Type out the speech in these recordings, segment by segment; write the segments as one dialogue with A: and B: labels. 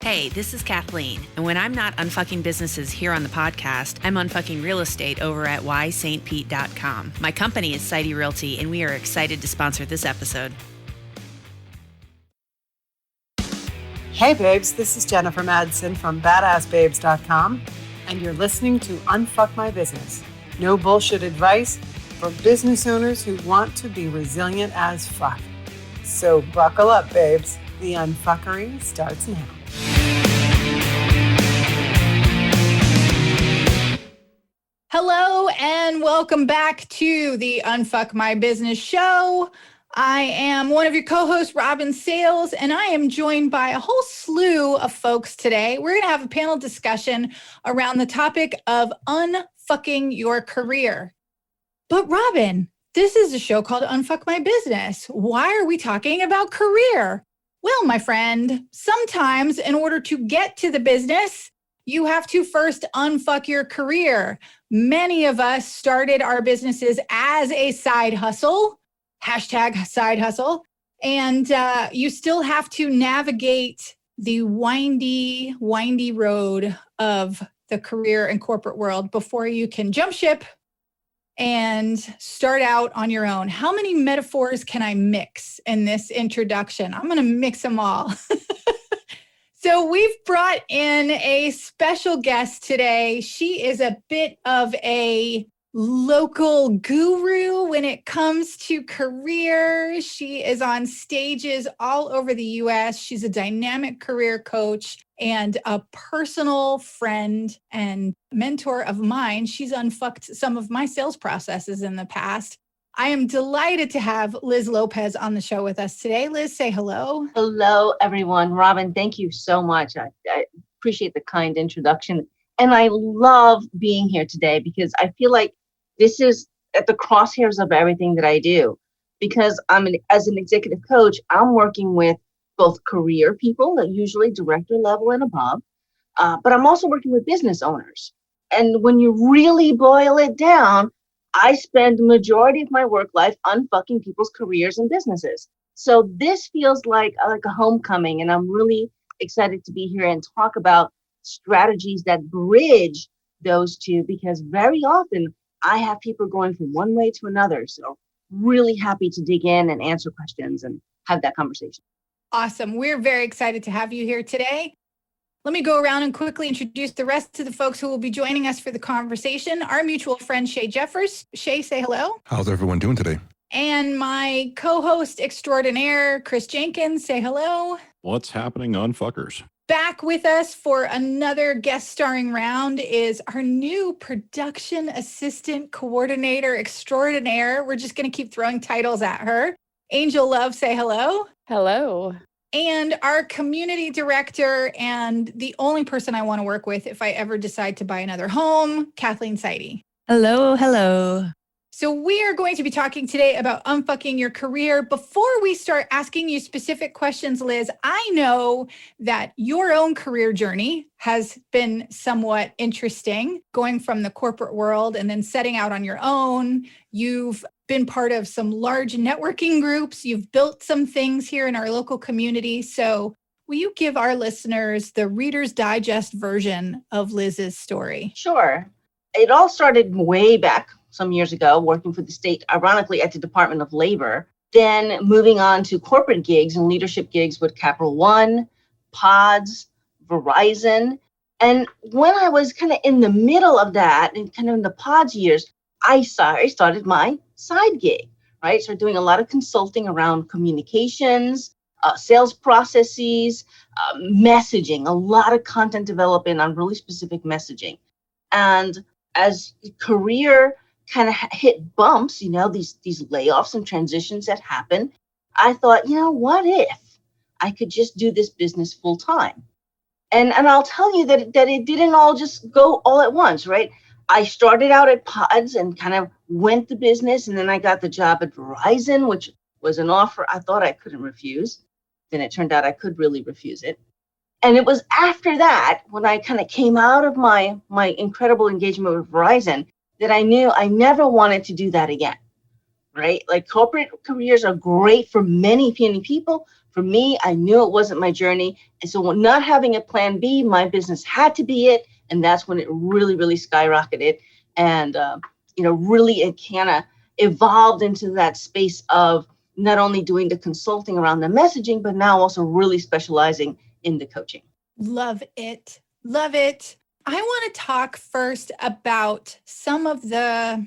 A: Hey, this is Kathleen, and when I'm not unfucking businesses here on the podcast, I'm unfucking real estate over at ystpete.com. My company is Seide Realty, and we are excited to sponsor this episode.
B: Hey babes, this is Jennifer Madsen from badassbabes.com, and you're listening to Unfuck My Business. No bullshit advice for business owners who want to be resilient as fuck. So buckle up, babes. The unfuckery starts now.
C: Hello and welcome back to the Unfuck My Business show. I am one of your co-hosts, Robyn Sayles, and I am joined by a whole slew of folks today. We're going to have a panel discussion around the topic of unfucking your career. But Robyn, this is a show called Unfuck My Business. Why are we talking about career? Well, my friend, sometimes in order to get to the business, you have to first unfuck your career. Many of us started our businesses as a side hustle, hashtag side hustle, and you still have to navigate the windy road of the career and corporate world before you can jump ship and start out on your own. How many metaphors can I mix in this introduction? I'm going to mix them all. So we've brought in a special guest today. She is a bit of a local guru when it comes to career. She is on stages all over the US. She's a dynamic career coach and a personal friend and mentor of mine. She's unfucked some of my sales processes in the past. I am delighted to have Liz Lopez on the show with us today. Liz, say hello.
D: Hello, everyone. Robyn, thank you so much. I appreciate the kind introduction. And I love being here today because I feel like this is at the crosshairs of everything that I do. Because as an executive coach, I'm working with both career people, usually director level and above, but I'm also working with business owners. And when you really boil it down, I spend the majority of my work life unfucking people's careers and businesses. So this feels like a homecoming, and I'm really excited to be here and talk about strategies that bridge those two, because very often I have people going from one way to another. So really happy to dig in and answer questions and have that conversation.
C: Awesome. We're very excited to have you here today. Let me go around and quickly introduce the rest of the folks who will be joining us for the conversation. Our mutual friend, Shea Jeffers. Shea, say hello.
E: How's everyone doing today?
C: And my co-host extraordinaire, Chris Jenkins. Say hello.
E: What's happening on Fuckers?
C: Back with us for another guest starring round is our new production assistant coordinator extraordinaire. We're just going to keep throwing titles at her. Angel Love, say hello.
F: Hello.
C: And our community director and the only person I want to work with if I ever decide to buy another home, Kathleen Seide.
A: Hello.
C: So we are going to be talking today about unfucking your career. Before we start asking you specific questions, Liz, I know that your own career journey has been somewhat interesting, going from the corporate world and then setting out on your own. You've been part of some large networking groups. You've built some things here in our local community. So will you give our listeners the Reader's Digest version of Liz's story?
D: Sure. It all started way back some years ago, working for the state, ironically at the Department of Labor, then moving on to corporate gigs and leadership gigs with Capital One, Pods, Verizon. And when I was kind of in the middle of that and kind of in the Pods years, I started my side gig, right? So doing a lot of consulting around communications, sales processes, messaging, a lot of content development on really specific messaging. And as career kind of hit bumps, these layoffs and transitions that happen, I thought, what if I could just do this business full time? And I'll tell you that it didn't all just go all at once, right? I started out at Pods and kind of went the business, and then I got the job at Verizon, which was an offer I thought I couldn't refuse. Then it turned out I could really refuse it. And it was after that, when I kind of came out of my incredible engagement with Verizon, that I knew I never wanted to do that again, right? Like corporate careers are great for many people. For me, I knew it wasn't my journey. And so not having a plan B, my business had to be it. And that's when it really, really skyrocketed. And, really it kind of evolved into that space of not only doing the consulting around the messaging, but now also really specializing in the coaching.
C: Love it. Love it. I want to talk first about some of the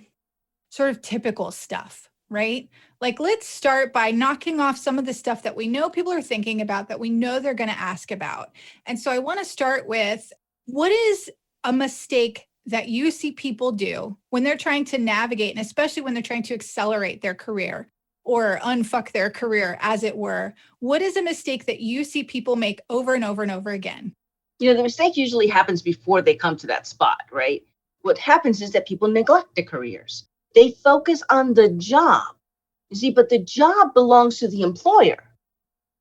C: sort of typical stuff, right? Like, let's start by knocking off some of the stuff that we know people are thinking about, that we know they're going to ask about. And so I want to start with, what is a mistake that you see people do when they're trying to navigate, and especially when they're trying to accelerate their career or unfuck their career, as it were? What is a mistake that you see people make over and over and over again?
D: The mistake usually happens before they come to that spot, right? What happens is that people neglect their careers. They focus on the job, you see, but the job belongs to the employer.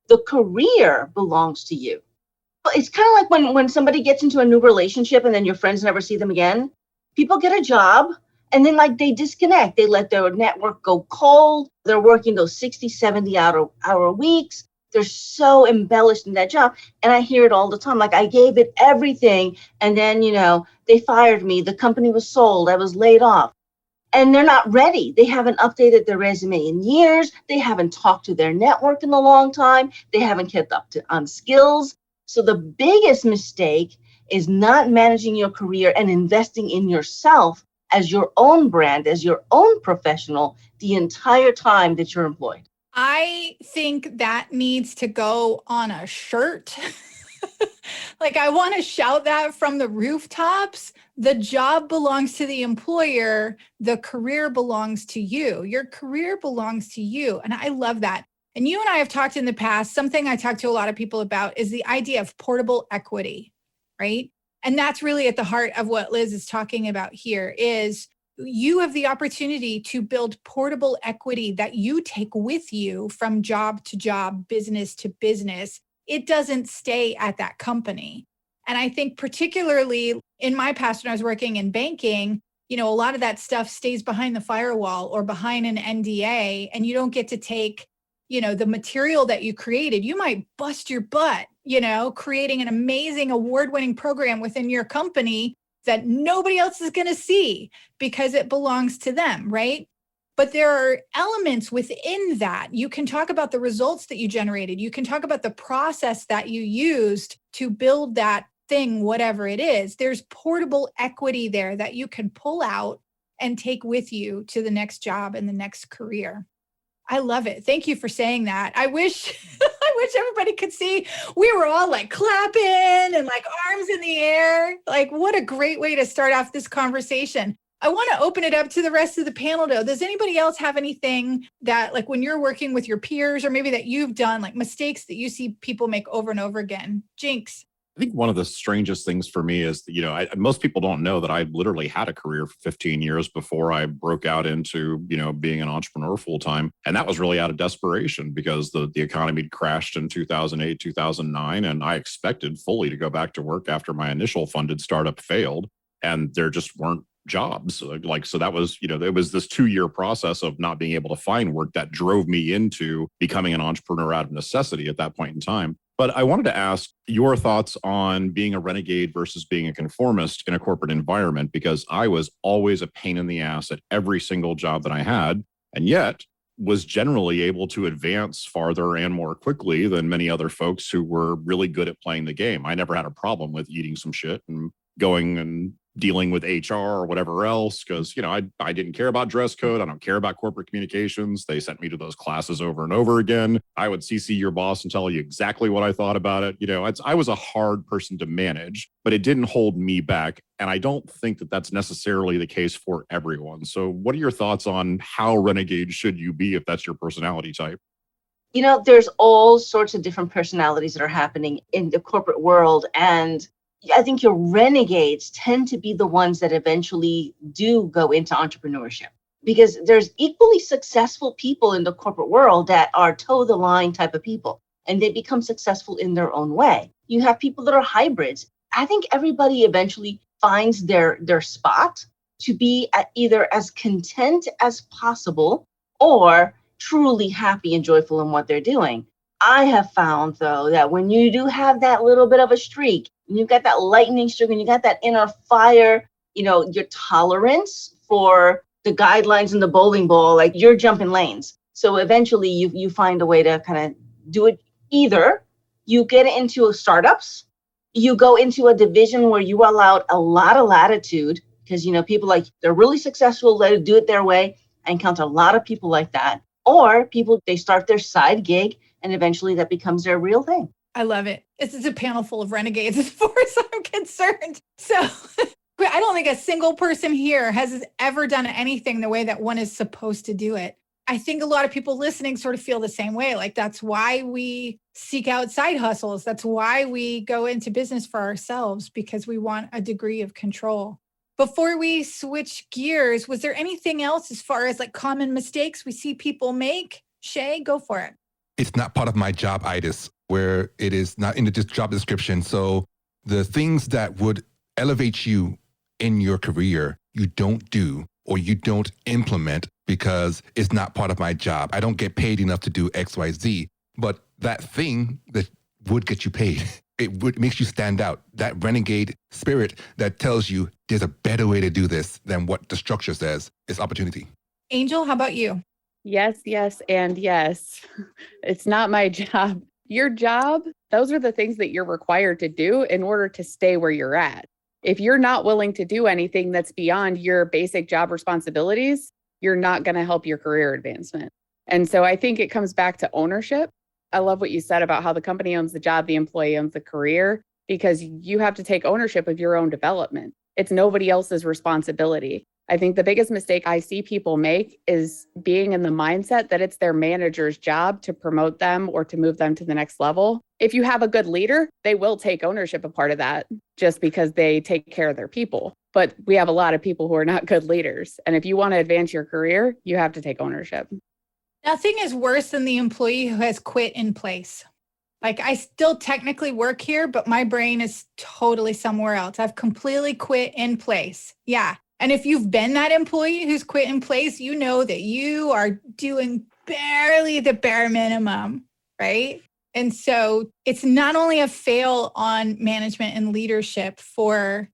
D: The career belongs to you. It's kind of like when somebody gets into a new relationship and then your friends never see them again. People get a job and then they disconnect. They let their network go cold. They're working those 60, 70 hour weeks. They're so embellished in that job. And I hear it all the time. Like, I gave it everything. And then, they fired me. The company was sold. I was laid off. And they're not ready. They haven't updated their resume in years. They haven't talked to their network in a long time. They haven't kept up on skills. So the biggest mistake is not managing your career and investing in yourself as your own brand, as your own professional, the entire time that you're employed.
C: I think that needs to go on a shirt. Like, I want to shout that from the rooftops. The job belongs to the employer. The career belongs to you. Your career belongs to you. And I love that. And you and I have talked in the past. Something I talk to a lot of people about is the idea of portable equity, right? And that's really at the heart of what Liz is talking about here. Is you have the opportunity to build portable equity that you take with you from job to job, business to business. It doesn't stay at that company. And I think particularly in my past, when I was working in banking, a lot of that stuff stays behind the firewall or behind an NDA, and you don't get to take, the material that you created. You might bust your butt, creating an amazing award-winning program within your company that nobody else is going to see because it belongs to them, right? But there are elements within that. You can talk about the results that you generated. You can talk about the process that you used to build that thing, whatever it is. There's portable equity there that you can pull out and take with you to the next job and the next career. I love it. Thank you for saying that. I wish everybody could see. We were all like clapping and like arms in the air. Like, what a great way to start off this conversation. I want to open it up to the rest of the panel though. Does anybody else have anything that, like, when you're working with your peers or maybe that you've done, like mistakes that you see people make over and over again? Jinx.
E: I think one of the strangest things for me is, most people don't know that I literally had a career for 15 years before I broke out into, being an entrepreneur full time. And that was really out of desperation because the economy crashed in 2008, 2009. And I expected fully to go back to work after my initial funded startup failed. And there just weren't jobs. So that was, it was this 2-year process of not being able to find work that drove me into becoming an entrepreneur out of necessity at that point in time. But I wanted to ask your thoughts on being a renegade versus being a conformist in a corporate environment, because I was always a pain in the ass at every single job that I had, and yet was generally able to advance farther and more quickly than many other folks who were really good at playing the game. I never had a problem with eating some shit and going and dealing with HR or whatever else, because, I didn't care about dress code. I don't care about corporate communications. They sent me to those classes over and over again. I would CC your boss and tell you exactly what I thought about it. I was a hard person to manage, but it didn't hold me back. And I don't think that that's necessarily the case for everyone. So what are your thoughts on how renegade should you be if that's your personality type?
D: There's all sorts of different personalities that are happening in the corporate world. And I think your renegades tend to be the ones that eventually do go into entrepreneurship, because there's equally successful people in the corporate world that are toe the line type of people, and they become successful in their own way. You have people that are hybrids. I think everybody eventually finds their spot to be either as content as possible or truly happy and joyful in what they're doing. I have found, though, that when you do have that little bit of a streak, and you've got that lightning streak, and you got that inner fire, your tolerance for the guidelines in the bowling ball, like you're jumping lanes. So eventually you find a way to kind of do it. Either you get into startups, you go into a division where you are allowed a lot of latitude, because people like they're really successful, they do it their way. I encounter a lot of people like that. Or people, they start their side gig and eventually that becomes their real thing.
C: I love it. This is a panel full of renegades as far as I'm concerned. So I don't think a single person here has ever done anything the way that one is supposed to do it. I think a lot of people listening sort of feel the same way. Like that's why we seek out side hustles. That's why we go into business for ourselves, because we want a degree of control. Before we switch gears, was there anything else as far as like common mistakes we see people make? Shea, go for it.
F: It's not part of my job-itis, where it is not in the job description. So the things that would elevate you in your career, you don't do or you don't implement because it's not part of my job. I don't get paid enough to do X, Y, Z. But that thing that would get you paid, it makes you stand out. That renegade spirit that tells you there's a better way to do this than what the structure says is opportunity.
C: Angel, how about you?
G: Yes, and yes. It's not my job. Your job, those are the things that you're required to do in order to stay where you're at. If you're not willing to do anything that's beyond your basic job responsibilities, you're not going to help your career advancement. And so I think it comes back to ownership. I love what you said about how the company owns the job, the employee owns the career, because you have to take ownership of your own development. It's nobody else's responsibility. I think the biggest mistake I see people make is being in the mindset that it's their manager's job to promote them or to move them to the next level. If you have a good leader, they will take ownership of part of that just because they take care of their people. But we have a lot of people who are not good leaders. And if you want to advance your career, you have to take ownership.
C: Nothing is worse than the employee who has quit in place. Like I still technically work here, but my brain is totally somewhere else. I've completely quit in place. Yeah. And if you've been that employee who's quit in place, you know that you are doing barely the bare minimum, right? And so it's not only a fail on management and leadership for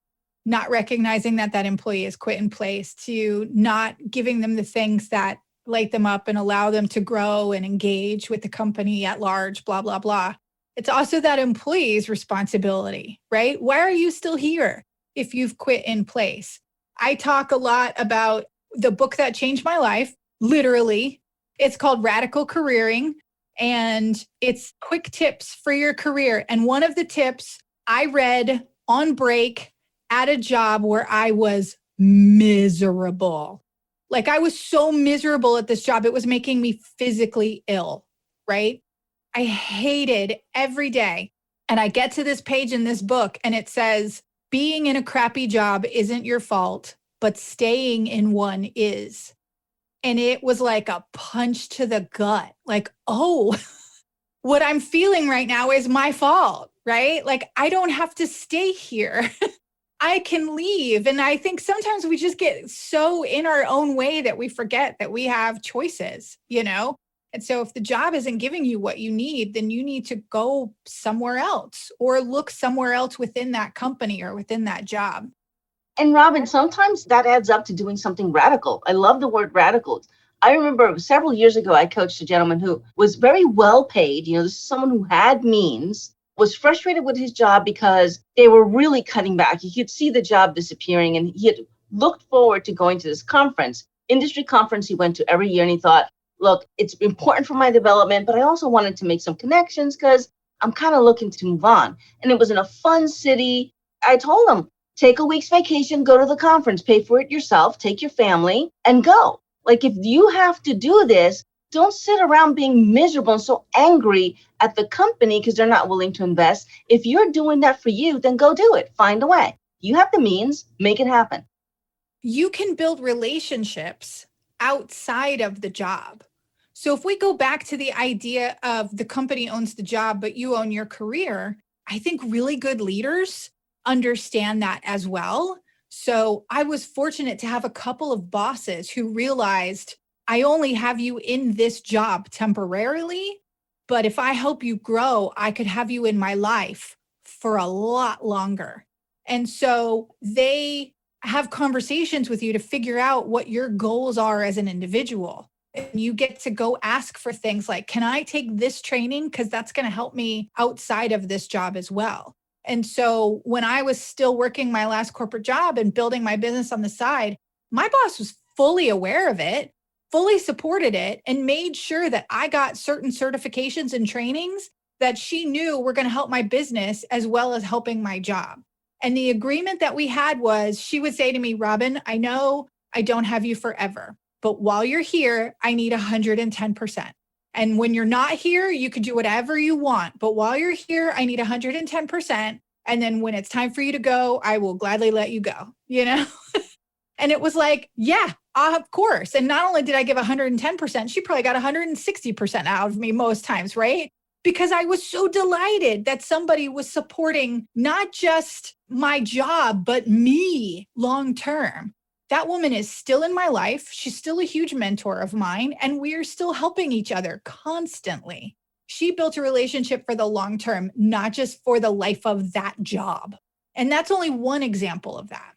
C: not recognizing that that employee is quit in place, to not giving them the things that light them up and allow them to grow and engage with the company at large, blah, blah, blah. It's also that employee's responsibility, right? Why are you still here if you've quit in place? I talk a lot about the book that changed my life, literally. It's called Radical Careering, and it's quick tips for your career. And one of the tips I read on break at a job where I was miserable. Like I was so miserable at this job, it was making me physically ill, right? I hated every day. And I get to this page in this book and it says, being in a crappy job isn't your fault, but staying in one is. And it was like a punch to the gut. Like, oh, what I'm feeling right now is my fault, right? Like, I don't have to stay here. I can leave. And I think sometimes we just get so in our own way that we forget that we have choices, you know? And so if the job isn't giving you what you need, then you need to go somewhere else or look somewhere else within that company or within that job.
D: And Robyn, sometimes that adds up to doing something radical. I love the word radical. I remember several years ago, I coached a gentleman who was very well paid. This is someone who had means, was frustrated with his job because they were really cutting back. He could see the job disappearing, and he had looked forward to going to this industry conference he went to every year. And he thought, look, it's important for my development, but I also wanted to make some connections because I'm kind of looking to move on. And it was in a fun city. I told him, take a week's vacation, go to the conference, pay for it yourself, take your family and go. Like, if you have to do this, don't sit around being miserable and so angry at the company because they're not willing to invest. If you're doing that for you, then go do it. Find a way. You have the means, make it happen.
C: You can build relationships outside of the job. So if we go back to the idea of the company owns the job, but you own your career, I think really good leaders understand that as well. So I was fortunate to have a couple of bosses who realized I only have you in this job temporarily, but if I help you grow, I could have you in my life for a lot longer. And so they have conversations with you to figure out what your goals are as an individual. And you get to go ask for things like, can I take this training? Because that's going to help me outside of this job as well. And so when I was still working my last corporate job and building my business on the side, my boss was fully aware of it, fully supported it, and made sure that I got certain certifications and trainings that she knew were going to help my business as well as helping my job. And the agreement that we had was she would say to me, Robyn, I know I don't have you forever, but while you're here, I need 110%. And when you're not here, you can do whatever you want. But while you're here, I need 110%. And then when it's time for you to go, I will gladly let you go, you know? And it was like, yeah, of course. And not only did I give 110%, she probably got 160% out of me most times, right? Because I was so delighted that somebody was supporting not just my job, but me long term. That woman is still in my life. She's still a huge mentor of mine, and we're still helping each other constantly. She built a relationship for the long term, not just for the life of that job. And that's only one example of that.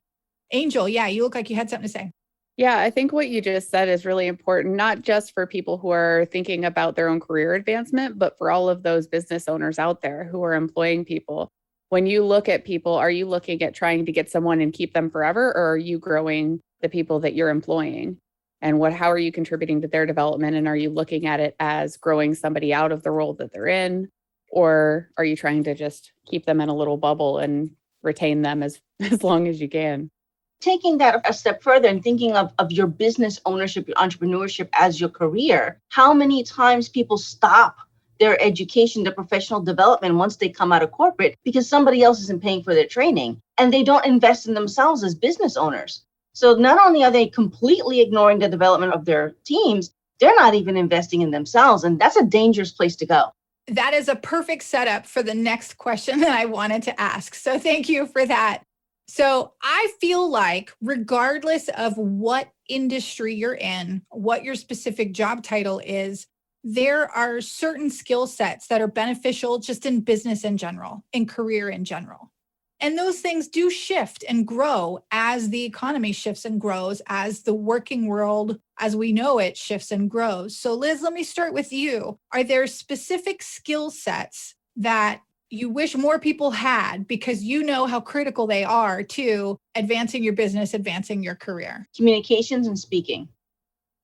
C: Angel, yeah, you look like you had something to say.
G: Yeah, I think what you just said is really important, not just for people who are thinking about their own career advancement, but for all of those business owners out there who are employing people. When you look at people, are you looking at trying to get someone and keep them forever, or are you growing the people that you're employing? And how are you contributing to their development? And are you looking at it as growing somebody out of the role that they're in? Or are you trying to just keep them in a little bubble and retain them as long as you can?
D: Taking that a step further and thinking of your business ownership, your entrepreneurship as your career, how many times people stop their education, their professional development once they come out of corporate because somebody else isn't paying for their training and they don't invest in themselves as business owners. So not only are they completely ignoring the development of their teams, they're not even investing in themselves. And that's a dangerous place to go.
C: That is a perfect setup for the next question that I wanted to ask. So thank you for that. So I feel like regardless of what industry you're in, what your specific job title is, there are certain skill sets that are beneficial just in business in general, in career in general. And those things do shift and grow as the economy shifts and grows, as the working world, as we know it, shifts and grows. So Liz, let me start with you. Are there specific skill sets that you wish more people had because you know how critical they are to advancing your business, advancing your career?
D: Communications and speaking,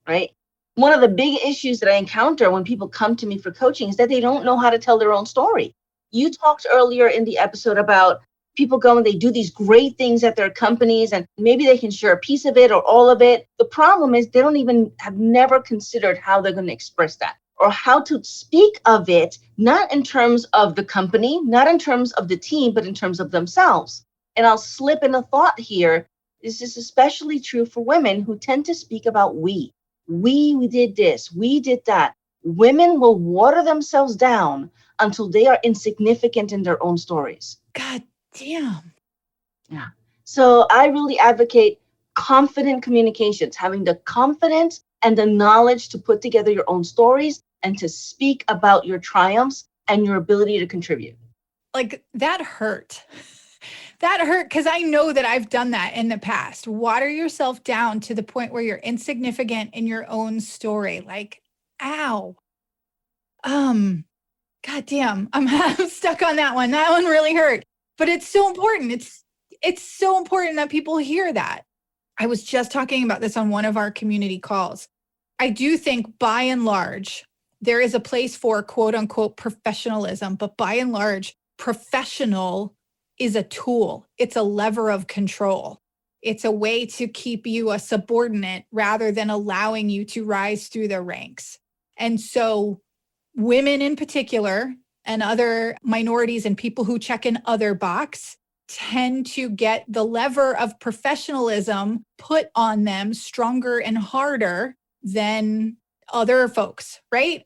D: right? One of the big issues that I encounter when people come to me for coaching is that they don't know how to tell their own story. You talked earlier in the episode about people go and they do these great things at their companies and maybe they can share a piece of it or all of it. The problem is they don't even have never considered how they're going to express that or how to speak of it, not in terms of the company, not in terms of the team, but in terms of themselves. And I'll slip in a thought here. This is especially true for women who tend to speak about we. We did this, we did that. Women will water themselves down until they are insignificant in their own stories.
C: God damn.
D: Yeah. So I really advocate confident communications, having the confidence and the knowledge to put together your own stories and to speak about your triumphs and your ability to contribute.
C: Like that hurt. That hurt because I know that I've done that in the past. Water yourself down to the point where you're insignificant in your own story. Like, ow. God damn. I'm stuck on that one. That one really hurt. But it's so important. It's so important that people hear that. I was just talking about this on one of our community calls. I do think by and large, there is a place for quote unquote professionalism, but by and large, professional is a tool. It's a lever of control. It's a way to keep you a subordinate rather than allowing you to rise through the ranks. And so women in particular and other minorities and people who check in other box tend to get the lever of professionalism put on them stronger and harder than other folks, right?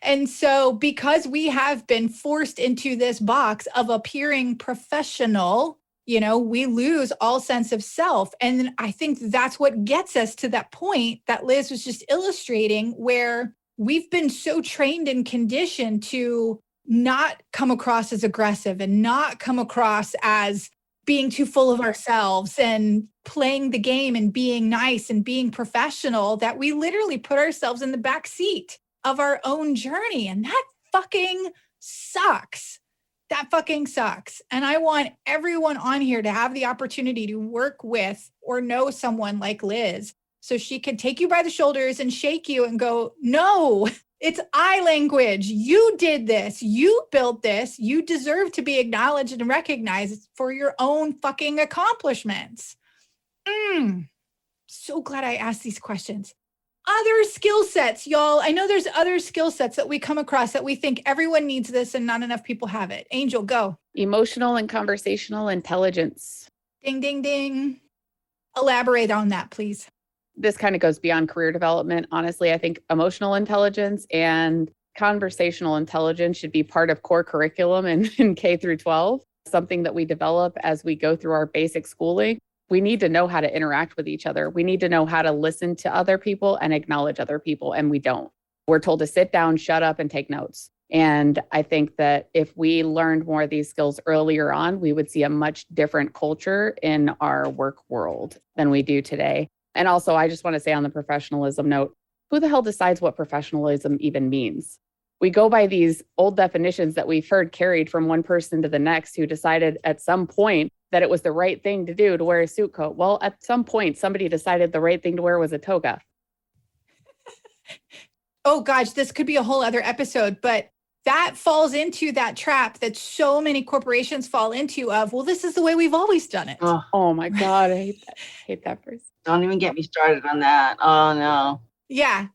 C: And so because we have been forced into this box of appearing professional, We lose all sense of self. And I think that's what gets us to that point that Liz was just illustrating, where we've been so trained and conditioned to not come across as aggressive and not come across as being too full of ourselves and playing the game and being nice and being professional, that we literally put ourselves in the back seat of our own journey. And that fucking sucks. That fucking sucks. And I want everyone on here to have the opportunity to work with or know someone like Liz, so she can take you by the shoulders and shake you and go, no, it's I language. You did this. You built this. You deserve to be acknowledged and recognized for your own fucking accomplishments. So glad I asked these questions. Other skill sets, y'all. I know there's other skill sets that we come across that we think everyone needs this and not enough people have it. Angel, go.
G: Emotional and conversational intelligence.
C: Ding, ding, ding. Elaborate on that, please.
G: This kind of goes beyond career development. Honestly, I think emotional intelligence and conversational intelligence should be part of core curriculum in K through 12, something that we develop as we go through our basic schooling. We need to know how to interact with each other. We need to know how to listen to other people and acknowledge other people, and we don't. We're told to sit down, shut up, and take notes. And I think that if we learned more of these skills earlier on, we would see a much different culture in our work world than we do today. And also, I just want to say on the professionalism note, who the hell decides what professionalism even means? We go by these old definitions that we've heard carried from one person to the next, who decided at some point that it was the right thing to do to wear a suit coat. Well, at some point, somebody decided the right thing to wear was a toga.
C: Oh gosh, this could be a whole other episode, but that falls into that trap that so many corporations fall into of, well, this is the way we've always done it.
G: Oh my God, I hate that. I hate that phrase.
D: Don't even get me started on that. Oh no.
C: Yeah.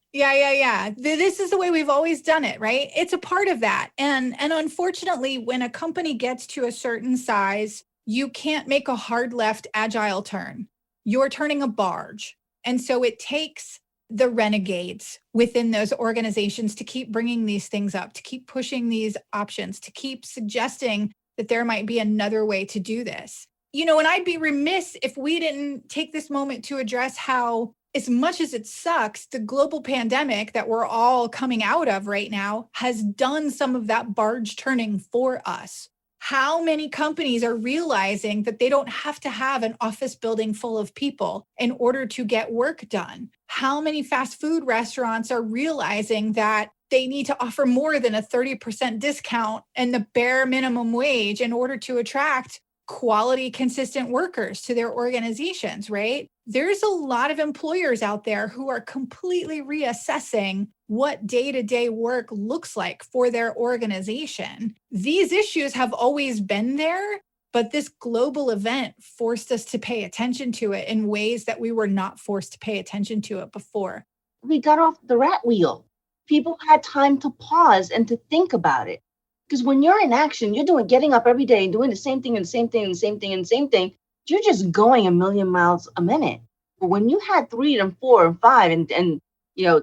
C: This is the way we've always done it, right? It's a part of that. And unfortunately, when a company gets to a certain size, you can't make a hard left agile turn. You're turning a barge. And so it takes the renegades within those organizations to keep bringing these things up, to keep pushing these options, to keep suggesting that there might be another way to do this. And I'd be remiss if we didn't take this moment to address how, as much as it sucks, the global pandemic that we're all coming out of right now has done some of that barge turning for us. How many companies are realizing that they don't have to have an office building full of people in order to get work done? How many fast food restaurants are realizing that they need to offer more than a 30% discount and the bare minimum wage in order to attract quality, consistent workers to their organizations, right? There's a lot of employers out there who are completely reassessing what day-to-day work looks like for their organization. These issues have always been there, but this global event forced us to pay attention to it in ways that we were not forced to pay attention to it before.
D: We got off the rat wheel. People had time to pause and to think about it. Because when you're in action, you're getting up every day and doing the same thing and the same thing and the same thing and the same thing. You're just going a million miles a minute. But when you had 3 and 4 and 5 and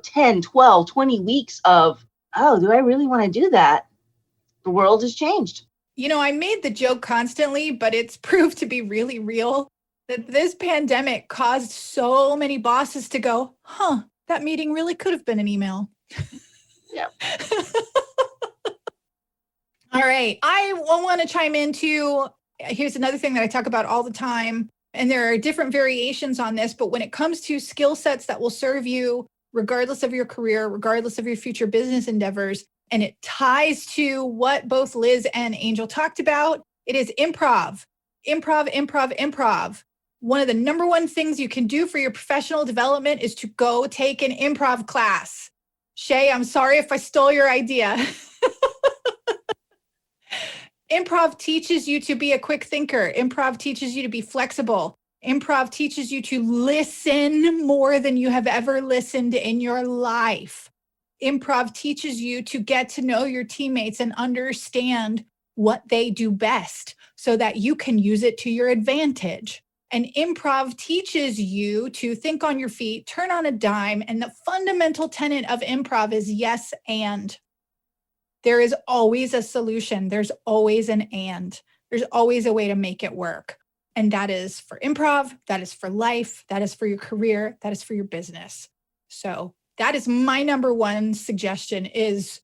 D: 10, 12, 20 weeks of, oh, do I really want to do that? The world has changed.
C: I made the joke constantly, but it's proved to be really real that this pandemic caused so many bosses to go, that meeting really could have been an email.
D: Yeah.
C: All right. I want to chime into, here's another thing that I talk about all the time, and there are different variations on this, but when it comes to skill sets that will serve you regardless of your career, regardless of your future business endeavors, and it ties to what both Liz and Angel talked about, it is improv. Improv. One of the number one things you can do for your professional development is to go take an improv class. Shea, I'm sorry if I stole your idea. Improv teaches you to be a quick thinker. Improv teaches you to be flexible. Improv teaches you to listen more than you have ever listened in your life. Improv teaches you to get to know your teammates and understand what they do best so that you can use it to your advantage. And improv teaches you to think on your feet, turn on a dime, and the fundamental tenet of improv is yes and. There is always a solution. There's always an and. There's always a way to make it work. And that is for improv, that is for life, that is for your career, that is for your business. So that is my number one suggestion is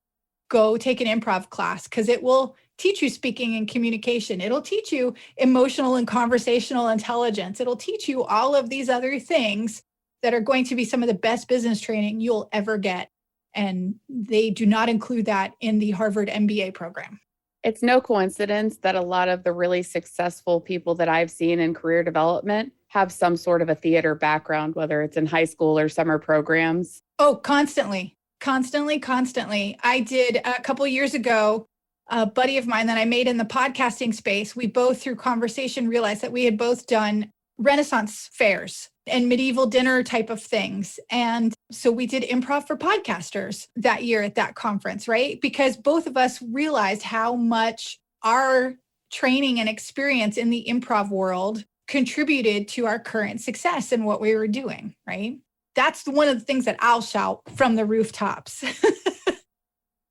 C: go take an improv class because it will teach you speaking and communication. It'll teach you emotional and conversational intelligence. It'll teach you all of these other things that are going to be some of the best business training you'll ever get. And they do not include that in the Harvard MBA program.
G: It's no coincidence that a lot of the really successful people that I've seen in career development have some sort of a theater background, whether it's in high school or summer programs.
C: Oh, constantly. I did a couple of years ago, a buddy of mine that I made in the podcasting space, we both through conversation realized that we had both done Renaissance fairs and medieval dinner type of things. And so we did improv for podcasters that year at that conference, right? Because both of us realized how much our training and experience in the improv world contributed to our current success in what we were doing, right? That's one of the things that I'll shout from the rooftops.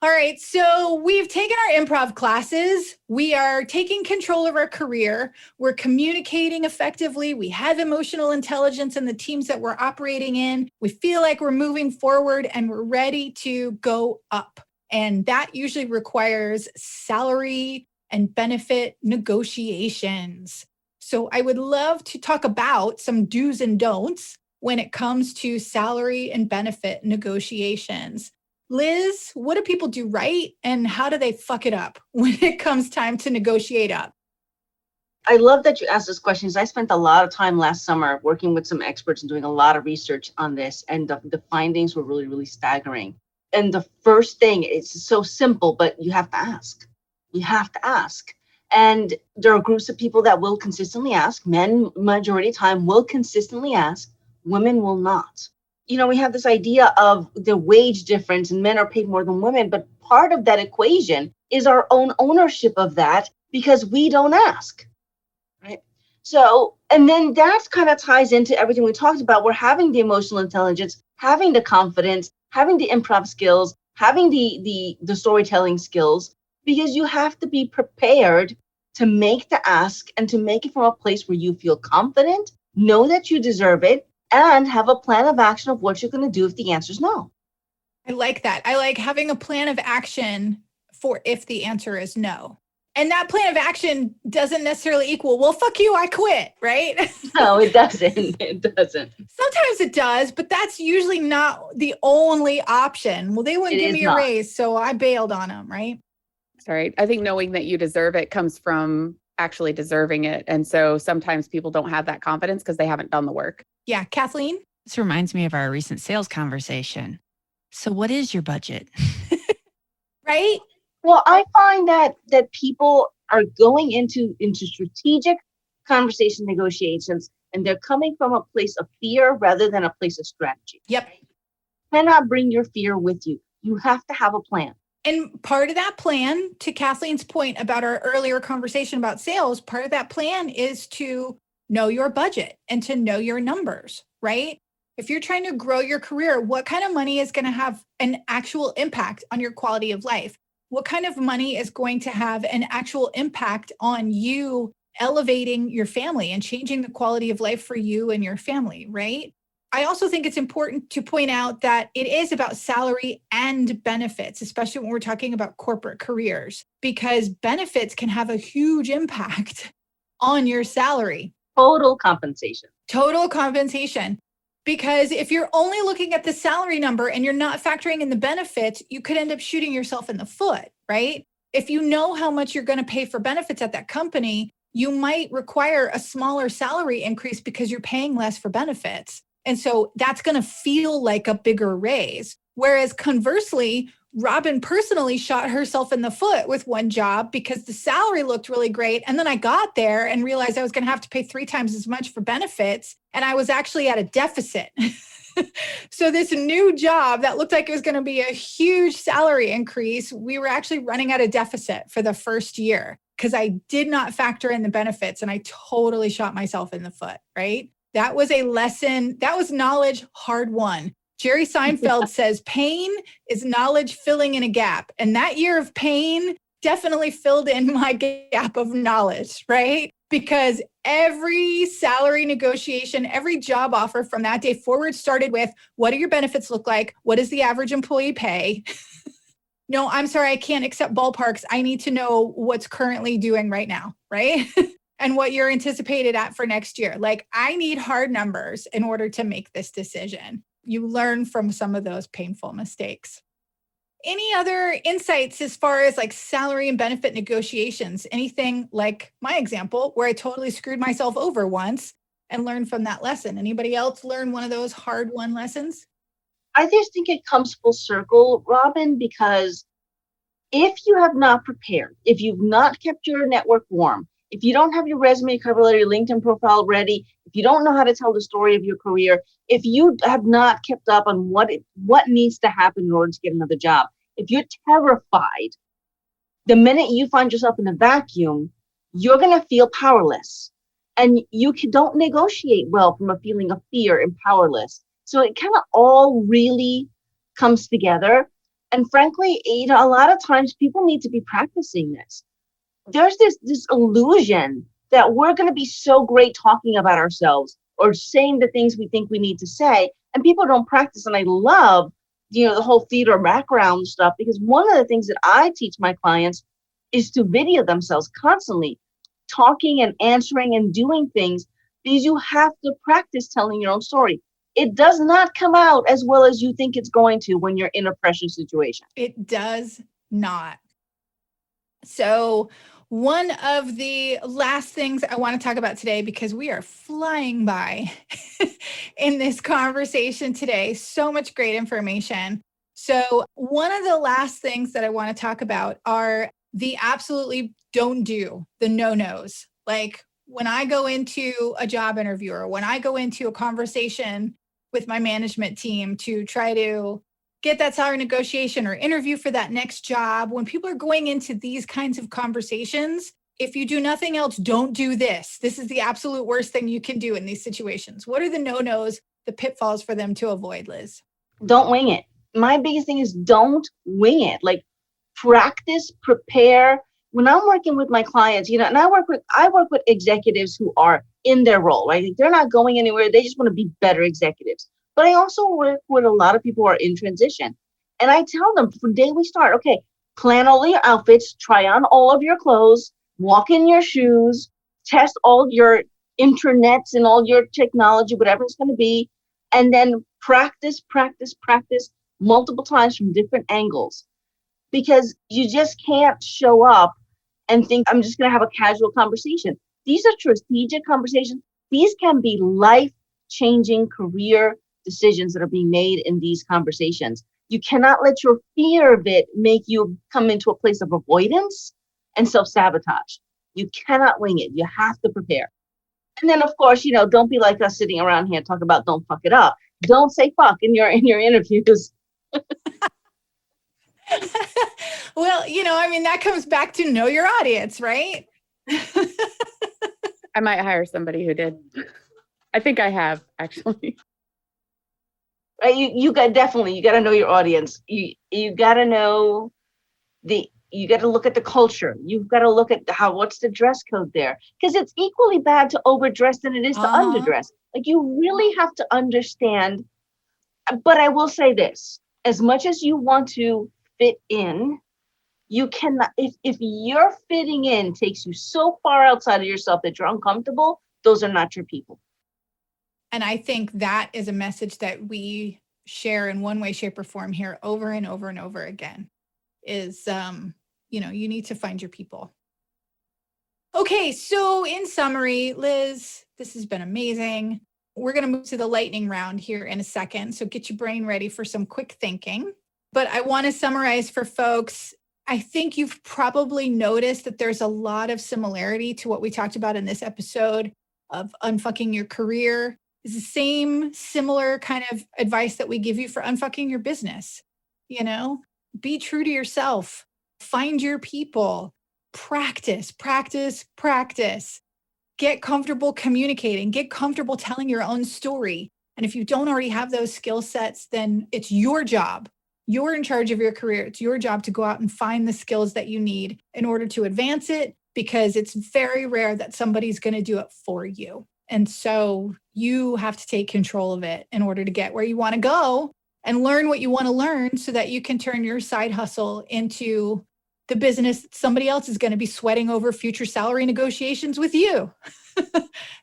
C: All right, so we've taken our improv classes. We are taking control of our career. We're communicating effectively. We have emotional intelligence in the teams that we're operating in. We feel like we're moving forward and we're ready to go up. And that usually requires salary and benefit negotiations. So I would love to talk about some do's and don'ts when it comes to salary and benefit negotiations. Liz, what do people do right and how do they fuck it up when it comes time to negotiate up?
D: I love that you asked this question. I spent a lot of time last summer working with some experts and doing a lot of research on this, and the findings were really, really staggering. And the first thing, it's so simple, but you have to ask. You have to ask. And there are groups of people that will consistently ask. Men, majority of the time, will consistently ask. Women will not. You know, we have this idea of the wage difference and men are paid more than women, but part of that equation is our own ownership of that because we don't ask, right? So, and then that kind of ties into everything we talked about. We're having the emotional intelligence, having the confidence, having the improv skills, having the storytelling skills, because you have to be prepared to make the ask and to make it from a place where you feel confident, know that you deserve it, and have a plan of action of what you're going to do if the answer is no.
C: I like that. I like having a plan of action for if the answer is no. And that plan of action doesn't necessarily equal, well, fuck you, I quit, right?
D: No, it doesn't. It doesn't.
C: Sometimes it does, but that's usually not the only option. Well, they wouldn't give me a raise, so I bailed on them, right?
G: That's right. I think knowing that you deserve it comes from actually deserving it. And so sometimes people don't have that confidence because they haven't done the work.
C: Yeah. Kathleen?
A: This reminds me of our recent sales conversation. So what is your budget?
C: Right?
D: Well, I find that people are going into strategic conversation negotiations and they're coming from a place of fear rather than a place of strategy.
C: Yep.
D: You cannot bring your fear with you. You have to have a plan.
C: And part of that plan, to Kathleen's point about our earlier conversation about sales, part of that plan is to know your budget and to know your numbers, right? If you're trying to grow your career, what kind of money is going to have an actual impact on your quality of life? What kind of money is going to have an actual impact on you elevating your family and changing the quality of life for you and your family, right? I also think it's important to point out that it is about salary and benefits, especially when we're talking about corporate careers, because benefits can have a huge impact on your salary.
D: Total compensation.
C: Because if you're only looking at the salary number and you're not factoring in the benefits, you could end up shooting yourself in the foot, right? If you know how much you're going to pay for benefits at that company, you might require a smaller salary increase because you're paying less for benefits. And so that's going to feel like a bigger raise. Whereas conversely, Robyn personally shot herself in the foot with one job because the salary looked really great. And then I got there and realized I was going to have to pay 3 times as much for benefits. And I was actually at a deficit. So this new job that looked like it was going to be a huge salary increase, we were actually running at a deficit for the first year because I did not factor in the benefits and I totally shot myself in the foot, right? That was a lesson. That was knowledge hard won. Jerry Seinfeld says pain is knowledge filling in a gap. And that year of pain definitely filled in my gap of knowledge, right? Because every salary negotiation, every job offer from that day forward started with, what do your benefits look like? What does the average employee pay? No, I'm sorry, I can't accept ballparks. I need to know what's currently doing right now, right? And what you're anticipated at for next year. Like, I need hard numbers in order to make this decision. You learn from some of those painful mistakes. Any other insights as far as like salary and benefit negotiations? Anything like my example where I totally screwed myself over once and learned from that lesson? Anybody else learn one of those hard won lessons?
D: I just think it comes full circle, Robyn, because if you have not prepared, if you've not kept your network warm, if you don't have your resume, cover letter, your LinkedIn profile ready, if you don't know how to tell the story of your career, if you have not kept up on what needs to happen in order to get another job, if you're terrified, the minute you find yourself in a vacuum, you're going to feel powerless. And you don't negotiate well from a feeling of fear and powerless. So it kind of all really comes together. And frankly, a lot of times people need to be practicing this. There's this illusion that we're going to be so great talking about ourselves or saying the things we think we need to say, and people don't practice. And I love, the whole theater background stuff, because one of the things that I teach my clients is to video themselves constantly talking and answering and doing things, because you have to practice telling your own story. It does not come out as well as you think it's going to when you're in a pressure situation.
C: It does not. So one of the last things I want to talk about today, because we are flying by in this conversation today, so much great information. So one of the last things that I want to talk about are the absolutely don't do, the no-nos. Like when I go into a job interview or when I go into a conversation with my management team to try to get that salary negotiation or interview for that next job, when people are going into these kinds of conversations, if you do nothing else, don't do this. This is the absolute worst thing you can do in these situations. What are the no-nos, the pitfalls for them to avoid, Liz?
D: Don't wing it. My biggest thing is don't wing it. Like practice, prepare. When I'm working with my clients, and I work with executives who are in their role, right? They're not going anywhere. They just want to be better executives. But I also work with a lot of people who are in transition. And I tell them from the day we start, okay, plan all your outfits, try on all of your clothes, walk in your shoes, test all your internets and all your technology, whatever it's going to be, and then practice multiple times from different angles. Because you just can't show up and think, I'm just going to have a casual conversation. These are strategic conversations. These can be life-changing career decisions that are being made in these conversations. You cannot let your fear of it make you come into a place of avoidance and self-sabotage. You cannot wing it. You have to prepare. And then, of course, don't be like us sitting around here talking about don't fuck it up. Don't say fuck in your interviews.
C: Well, that comes back to know your audience, right?
G: I might hire somebody who did. I think I have, actually.
D: Right? You got to know your audience. You got to know you got to look at the culture. You've got to look at what's the dress code there? Because it's equally bad to overdress than it is to underdress. Like you really have to understand. But I will say this, as much as you want to fit in, you cannot, if your fitting in takes you so far outside of yourself that you're uncomfortable, those are not your people.
C: And I think that is a message that we share in one way, shape, or form here over and over and over again is, you need to find your people. Okay, so in summary, Liz, this has been amazing. We're going to move to the lightning round here in a second. So get your brain ready for some quick thinking. But I want to summarize for folks. I think you've probably noticed that there's a lot of similarity to what we talked about in this episode of unfucking your career. It's the same similar kind of advice that we give you for unfucking your business. Be true to yourself, find your people, practice. Get comfortable communicating, get comfortable telling your own story. And if you don't already have those skill sets, then it's your job. You're in charge of your career. It's your job to go out and find the skills that you need in order to advance it, because it's very rare that somebody's going to do it for you. And so you have to take control of it in order to get where you want to go and learn what you want to learn so that you can turn your side hustle into the business that somebody else is going to be sweating over future salary negotiations with you.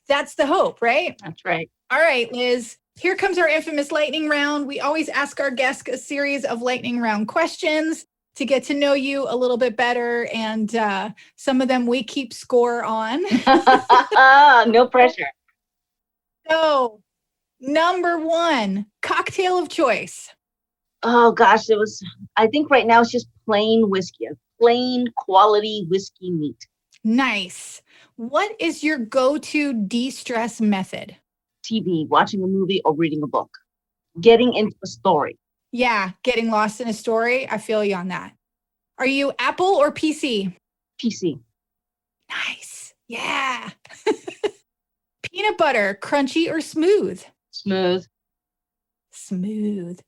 C: That's the hope, right?
D: That's right.
C: All right, Liz, here comes our infamous lightning round. We always ask our guests a series of lightning round questions to get to know you a little bit better. And some of them we keep score on.
D: No pressure.
C: So, number one, cocktail of choice.
D: Oh gosh, I think right now it's just plain whiskey, plain quality whiskey neat.
C: Nice. What is your go-to de-stress method?
D: TV, watching a movie or reading a book, getting into a story.
C: Yeah, getting lost in a story. I feel you on that. Are you Apple or PC?
D: PC.
C: Nice. Yeah. Peanut butter, crunchy or smooth?
D: Smooth.
C: Smooth.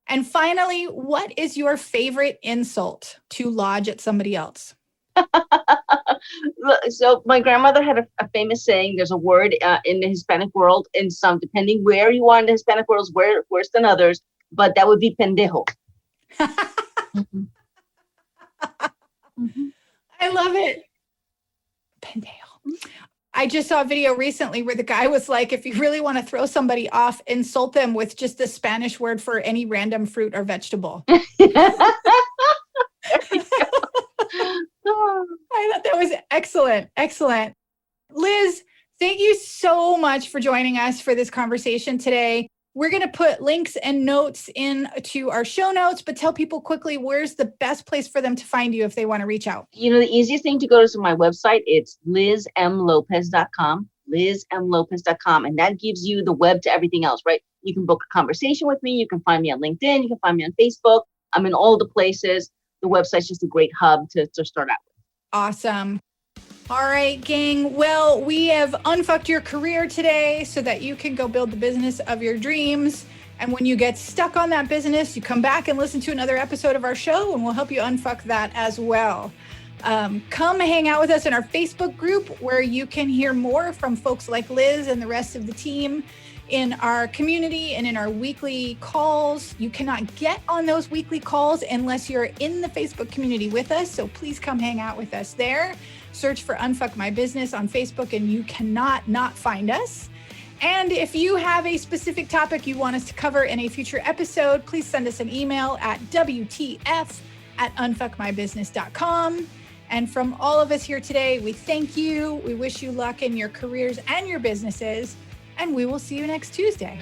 C: And finally, what is your favorite insult to lodge at somebody else?
D: So my grandmother had a famous saying, there's a word in the Hispanic world, and some, depending where you are in the Hispanic world, is worse than others, but that would be pendejo. Mm-hmm. Mm-hmm.
C: I love it. Pendejo. I just saw a video recently where the guy was like, if you really want to throw somebody off, insult them with just the Spanish word for any random fruit or vegetable. I thought that was excellent. Excellent. Liz, thank you so much for joining us for this conversation today. We're going to put links and notes into our show notes, but tell people quickly, where's the best place for them to find you if they want to reach out?
D: The easiest thing to go to my website, it's lizmlopez.com, lizmlopez.com. And that gives you the web to everything else, right? You can book a conversation with me. You can find me on LinkedIn. You can find me on Facebook. I'm in all the places. The website's just a great hub to start out with.
C: Awesome. All right, gang. Well, we have unfucked your career today so that you can go build the business of your dreams. And when you get stuck on that business, you come back and listen to another episode of our show and we'll help you unfuck that as well. Come hang out with us in our Facebook group where you can hear more from folks like Liz and the rest of the team in our community and in our weekly calls. You cannot get on those weekly calls unless you're in the Facebook community with us. So please come hang out with us there. Search for Unfuck My Business on Facebook and you cannot not find us. And if you have a specific topic you want us to cover in a future episode, please send us an email at wtf@unfuckmybusiness.com. And from all of us here today, we thank you. We wish you luck in your careers and your businesses. And we will see you next Tuesday.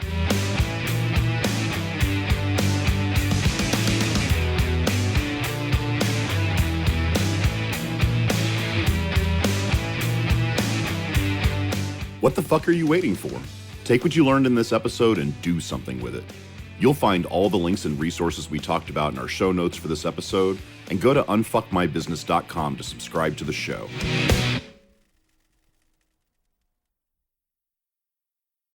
E: What the fuck are you waiting for? Take what you learned in this episode and do something with it. You'll find all the links and resources we talked about in our show notes for this episode, and go to unfuckmybusiness.com to subscribe to the show.